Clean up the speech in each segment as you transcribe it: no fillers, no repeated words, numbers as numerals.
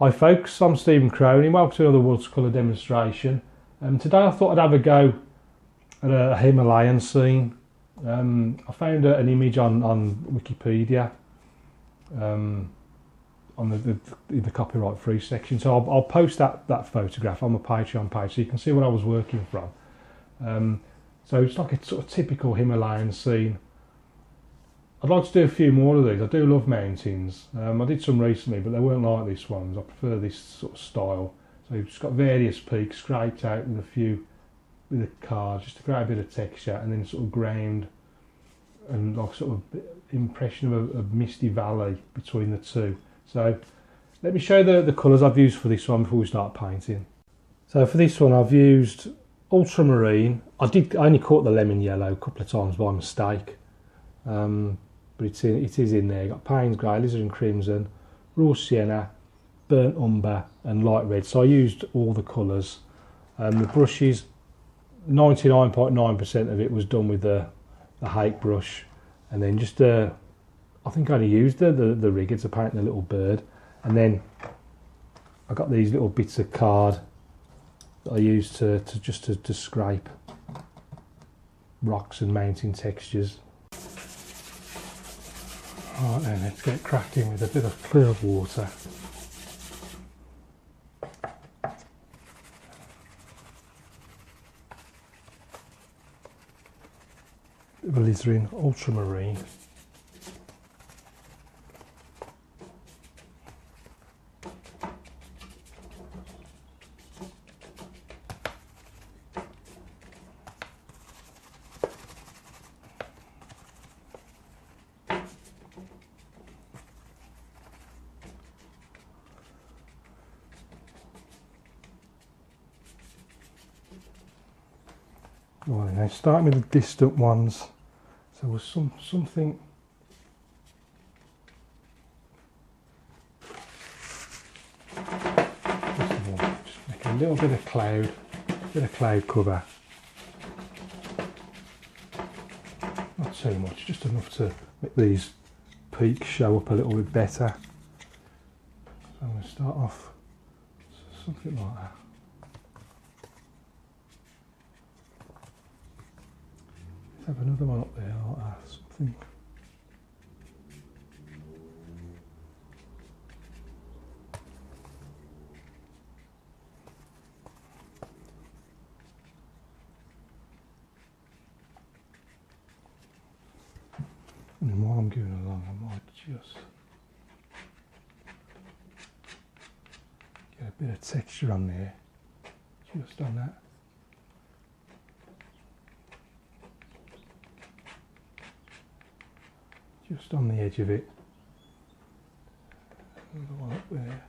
Hi folks, I'm Stephen Cronin, welcome to another watercolour demonstration. Today I thought I'd have a go at a Himalayan scene. I found an image on Wikipedia on the copyright free section, so I'll post that photograph on my Patreon page so you can see what I was working from. So it's like a sort of typical Himalayan scene. I'd like to do a few more of these. I do love mountains. I did some recently, but they weren't like this ones. I prefer this sort of style. So you've just got various peaks scraped out with a card, just to create a bit of texture, and then sort of ground and like sort of impression of a misty valley between the two. So let me show you the colours I've used for this one before we start painting. So for this one I've used ultramarine. I only caught the lemon yellow a couple of times by mistake. But it is in there. You've got Payne's Grey, Alizarin Crimson, Raw Sienna, Burnt Umber and Light Red. So I used all the colours. The brushes, 99.9% of it was done with the Hake brush. And then just, I think I only used the rigger to paint the little bird. And then I got these little bits of card that I used to scrape rocks and mountain textures. Right then, let's get cracking with a bit of clear water. Bit of alizarin ultramarine. Right, now starting with the distant ones, so there's something first of all, just make a little bit of cloud cover, not too much, just enough to make these peaks show up a little bit better. So I'm going to start off something like that. Have another one up there like that, something. And then while I'm going along, I might just get a bit of texture on there, just on that. Just on the edge of it. Another one up there.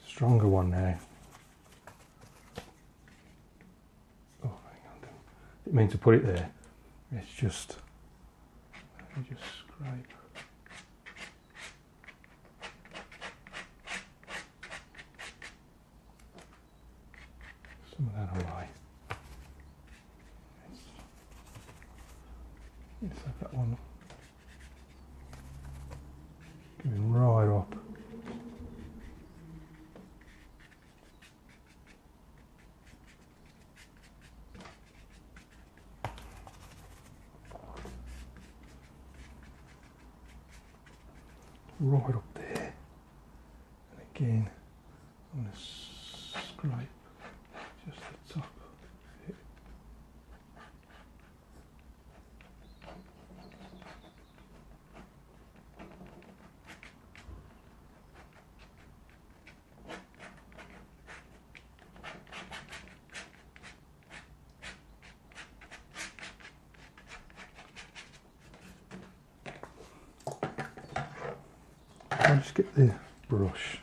Stronger one now. Oh, hang on. Didn't mean to put it there. It's just, let me just scrape. Some of that away. Let's have that one going right up. Right up there, and again I'm going to scrape just the top of it. I'll just get the brush,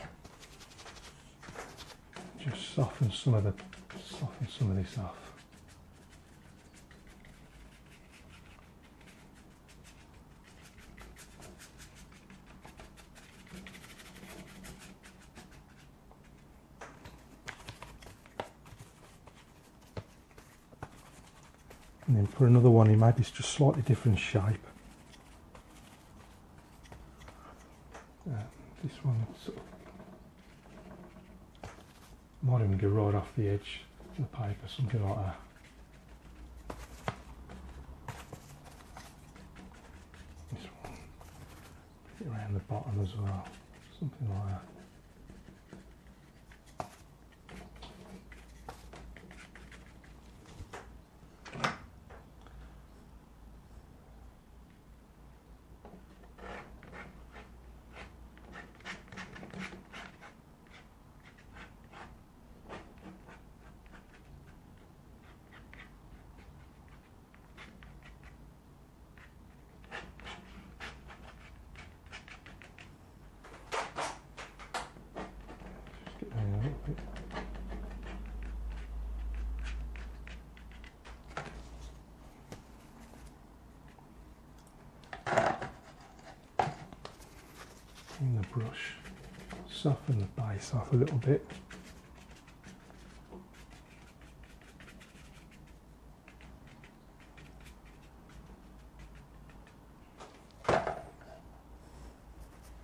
just soften some of this off. And then for another one, maybe it's just slightly different shape. This one sort of might even go right off the edge of the paper, something like that. This one, put it around the bottom as well, something like that. In the brush, soften the base off a little bit.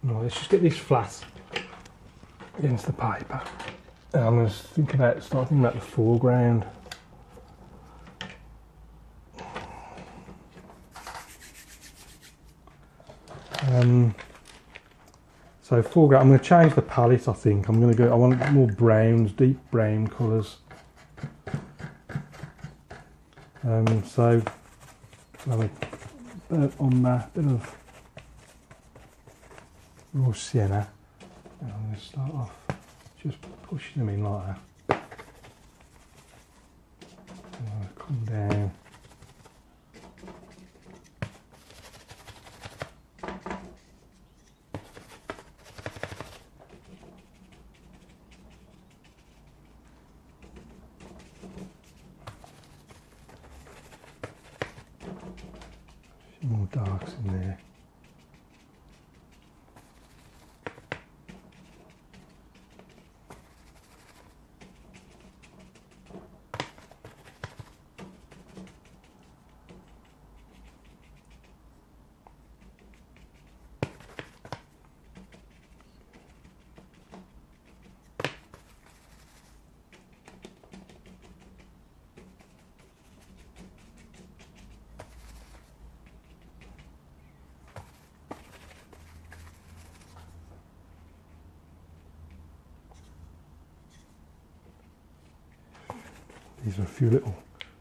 Right, let's just get this flat against the paper. And I'm going to think about starting about the foreground. So foreground, I'm going to change the palette. I think I'm going to go. I want more browns, deep brown colours. So I'll have a bit of umber, bit of raw sienna. And I'm going to start off just pushing them in like that. And I'm going to come down. More darks in there. These are a few little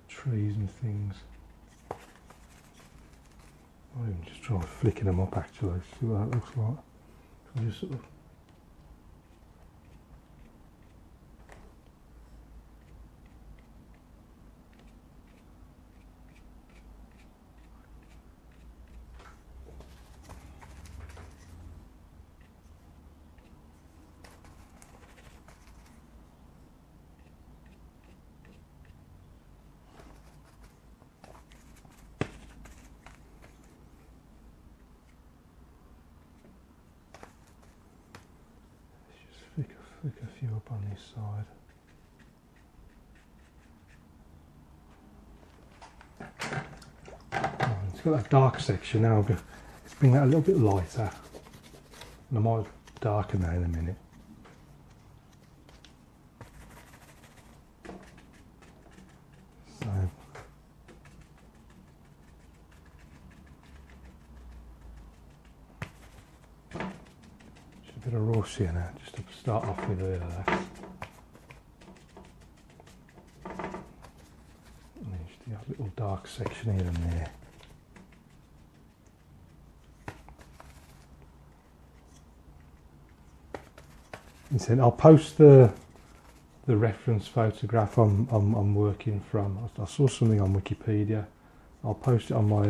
trees and things. I'm just trying flicking them up actually, see what that looks like. So just sort of flick a few up on this side. Oh, it's got that dark section now, but let's bring that a little bit lighter. And I might darken that in a minute. So just a bit of raw sienna, just to start off with there. And then just a little dark section here and there. Listen, I'll post the reference photograph I'm working from. I saw something on Wikipedia. I'll post it on my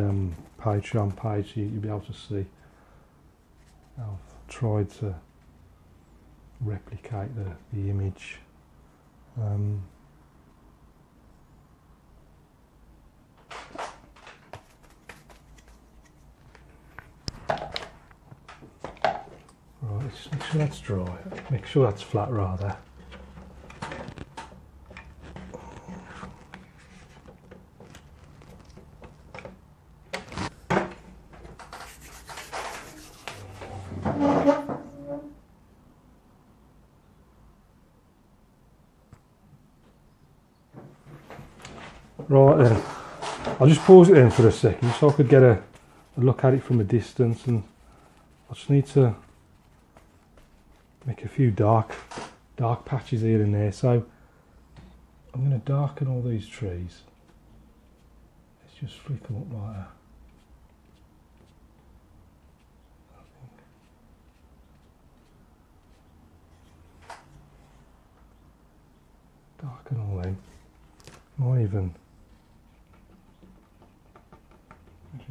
Patreon page so you'll be able to see. I've tried to replicate the image. Right, let's just make sure that's dry. Make sure that's flat rather. Right then, I'll just pause it then for a second so I could get a look at it from a distance, and I just need to make a few dark patches here and there. So I'm going to darken all these trees. Let's just flick them up like that. Darken all them. Might even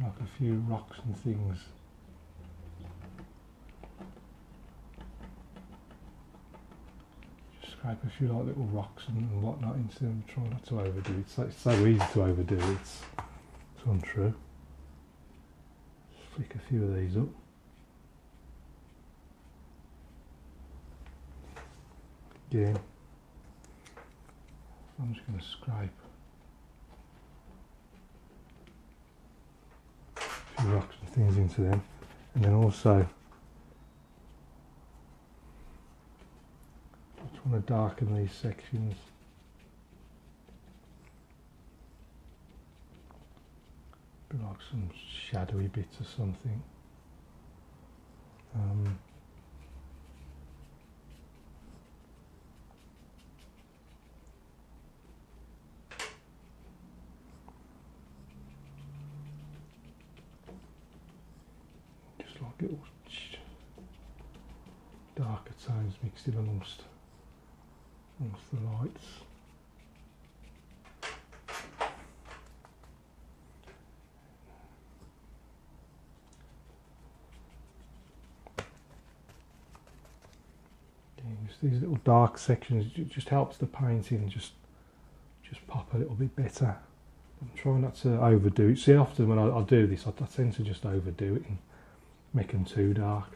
like a few rocks and things. Just scrape a few like little rocks and whatnot into them. Try not to overdo it. It's so easy to overdo it. It's untrue. Just flick a few of these up. Again. I'm just going to scrape a few rocks and things into them, and then also I just want to darken these sections. A bit like some shadowy bits or something. Little darker tones mixed in amongst the lights. Again, just these little dark sections, it just helps the painting just pop a little bit better. I'm trying not to overdo it. See, often when I do this, I tend to just overdo it and make them too dark.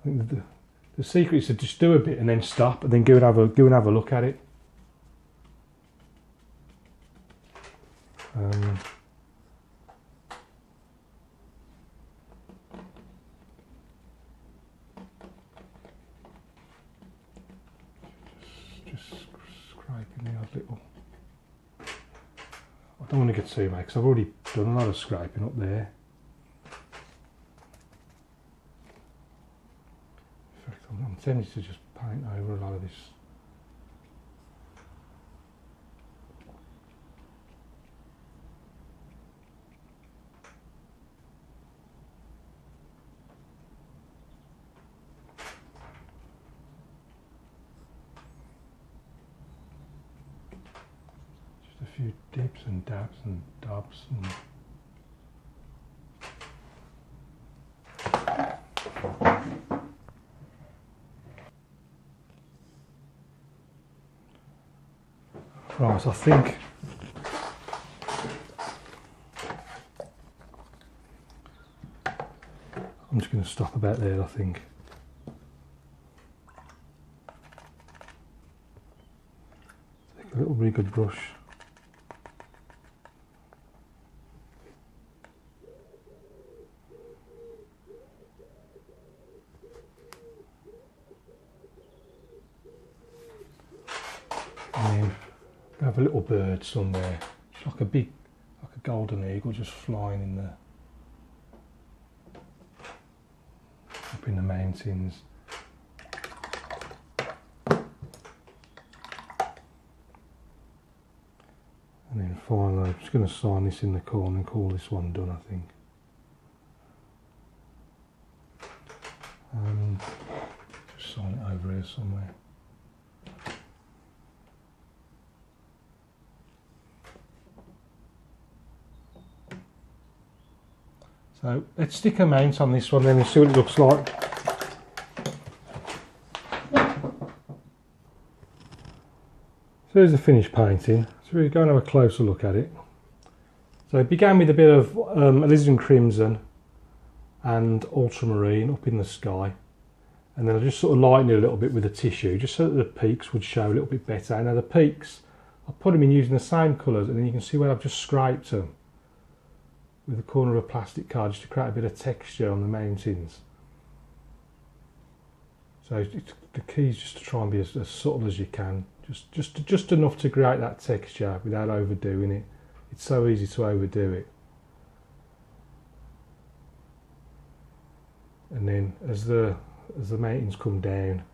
I think the secret is to just do a bit and then stop, and then go and have a look at it. Just scraping the odd little. I don't want to get too much because I've already done a lot of scraping up there. I'm tempted to just paint over a lot of this. Just a few dips and dabs and dubs and right, so I think I'm just going to stop about there, I think. Take a little bigger brush. And then have a little bird somewhere, just like a golden eagle just flying in the up in the mountains. And then finally, I'm just going to sign this in the corner and call this one done, I think. Just sign it over here somewhere. So let's stick a mount on this one then and see what it looks like. So here's the finished painting. So we're going to have a closer look at it. So it began with a bit of alizarin crimson and ultramarine up in the sky, and then I just sort of lightened it a little bit with a tissue just so that the peaks would show a little bit better. And now the peaks, I put them in using the same colours, and then you can see where I've just scraped them with the corner of a plastic card just to create a bit of texture on the mountains. So the key is just to try and be as subtle as you can, just enough to create that texture without overdoing it. It's so easy to overdo it. And then as the mountains come down,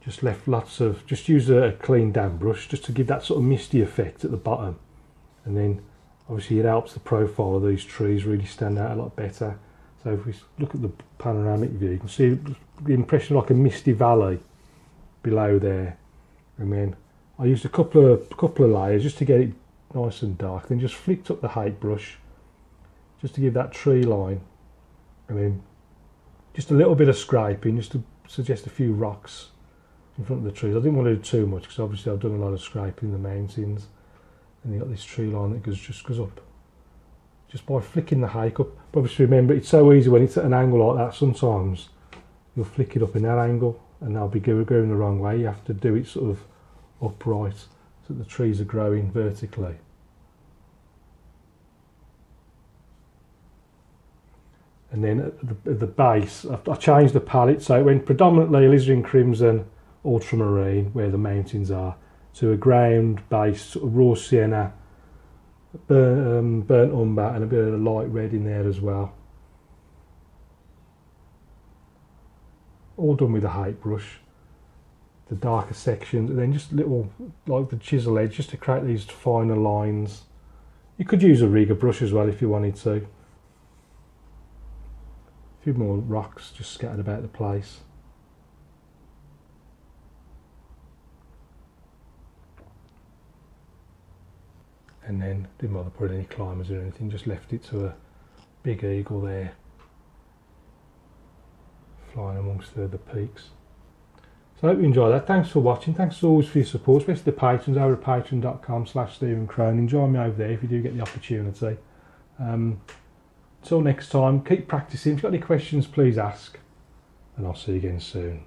just use a clean damp brush just to give that sort of misty effect at the bottom. And then obviously it helps the profile of these trees really stand out a lot better. So if we look at the panoramic view, you can see the impression of like a misty valley below there. And then I used a couple of layers just to get it nice and dark. Then just flicked up the height brush just to give that tree line. And then just a little bit of scraping just to suggest a few rocks in front of the trees. I didn't want to do too much because obviously I've done a lot of scraping in the mountains. And you've got this tree line that goes up just by flicking the hake up. But obviously remember, it's so easy when it's at an angle like that. Sometimes you'll flick it up in that angle and they'll be going the wrong way. You have to do it sort of upright so that the trees are growing vertically. And then at the base, I changed the palette, so it went predominantly alizarin crimson, ultramarine, where the mountains are, to a ground base, sort of raw sienna, burnt umber, and a bit of light red in there as well. All done with a height brush, the darker sections, and then just little, like the chisel edge, just to create these finer lines. You could use a rigger brush as well if you wanted to. A few more rocks just scattered about the place. And then didn't bother putting any climbers or anything, just left it to a big eagle there flying amongst the peaks. So I hope you enjoyed that. Thanks for watching. Thanks as always for your support, especially the patrons over at patreon.com/Stephen Cronin. Join me over there if you do get the opportunity. Until next time, keep practicing. If you've got any questions, please ask, and I'll see you again soon.